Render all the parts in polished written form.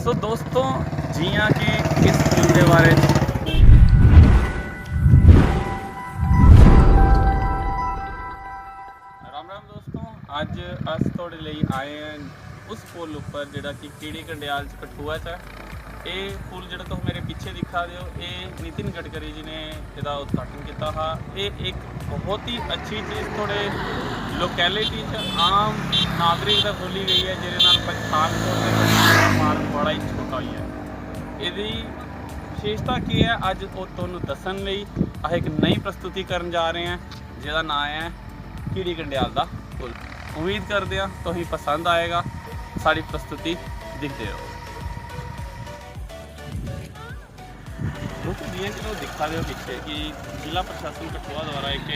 सो दोस्तों जियां कि इस पुल के बारे राम राम दोस्तों, अज अस थोड़े लिए आए हैं उस पुल उपर जिहड़ा कि कीड़ी कंडियाल च कठुआ च है। ये पुल जिहड़ा तुम मेरे पीछे दिखा रहे हो, ये नितिन गडकरी जी ने इसका उद्घाटन किया था। ये एक बहुत ही अच्छी चीज़ थोड़े लोकैलिटी आम नागरिक तक खोली गई है, जिहदे नाल पठानकोट का मार्ग बड़ा ही छोटा हुई है। इसकी विशेषता की है अज तुहानूं दस्सण लई अस एक नई प्रस्तुति करन जा रहे हैं, जिहदा नाम है कीड़ी कंडियाल का पुल। उम्मीद करते हैं तुसीं पसंद आएगा। साड़ी प्रस्तुति दिखते रहो। दोस्तों जियां कि तुम दिखा रहे हो पीछे कि जिला प्रशासन कठुआ द्वारा एक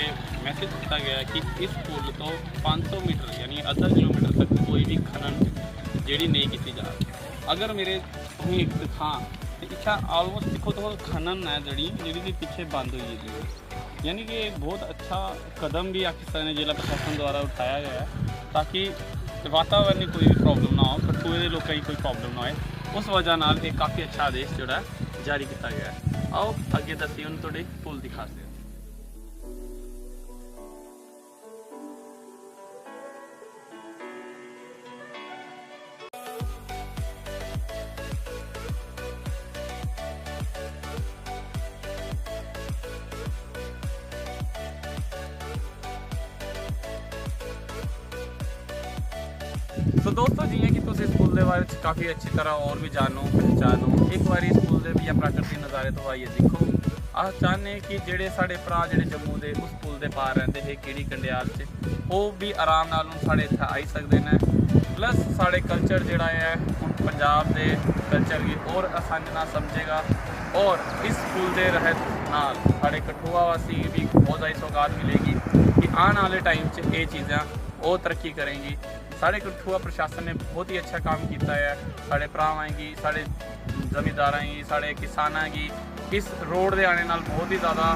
मैसेज दिया गया कि इस पुल तो 500 मीटर यानी आधा किलोमीटर तक कोई भी खनन जी नहीं की जा रही। अगर मेरे तुम्हें एक दिखा तो इच्छा ऑलमोस्ट देखो तो खनन है जी कि पीछे बंद हुई है, यानी कि एक बहुत अच्छा कदम भी पाकिस्तान ने जिला प्रशासन द्वारा उठाया गया है, ताकि वातावरण की कोई भी प्रॉब्लम ना हो, कठुए के लोगों की कोई प्रॉब्लम ना हो। उस वजह नाल एक काफ़ी अच्छा आदेश जोड़ा जारी किया गया है। आओ अगे दसी उन्हें थोड़े पुल दिखाते हैं। तो दोस्तों जियां कि तुम इस पुल के बारे में काफ़ी अच्छी तरह और भी जानो पहचानो, एक बार इस पुल के भी प्राकृतिक नज़ारे तो आइए देखो। अस चाहते कि जेडे साढ़े भरा जेडे जम्मू के उस पुल के पार रहते हैं कीड़ी कंडियाल से, वो भी आराम नाल साढ़े इत्थे आई सकते हैं। प्लस साढ़े कल्चर जोड़ा है हम पंजाब के कल्चर की और आसानी ना समझेगा, और इस पुल के रहत नाल साढ़े कठुआ वासी भी बहुत ज़्यादा सौगात मिलेगी कि आने वाले टाइम से ये चीज़ां और तरक्की करेंगी। साढ़े कठुआ प्रशासन ने बहुत ही अच्छा काम किया है। साढ़े भरावां की, साढ़े जमींदारां की, साढ़े किसानां की इस रोड के आने नाल बहुत ही ज़्यादा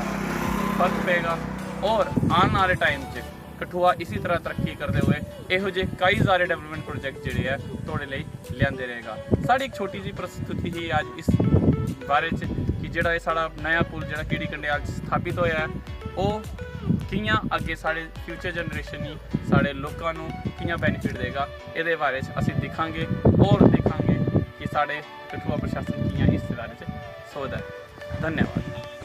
फर्क पेगा, और आने वाले टाइम से कठुआ इसी तरह तरक्की करते हुए यहो जेहे कई सारे डेवलपमेंट प्रोजेक्ट जोड़े है थोड़े लिए लियांदे रहेगा। साड़ी एक छोटी जी प्रस्तुति ही अज इस बारे कि जोड़ा साड़ा नया पुल जो कीड़ी कंडियाल स्थापित होया है, वो कियां अगे साढ़े फ्यूचर जनरेशन ही साढ़े लोगों को कियां बेनीफिट देगा, ये बारे असीं दिखांगे और देखांगे कि साढ़े कठुआ प्रशासन कियां इस बारे सोचदा है। धन्यवाद।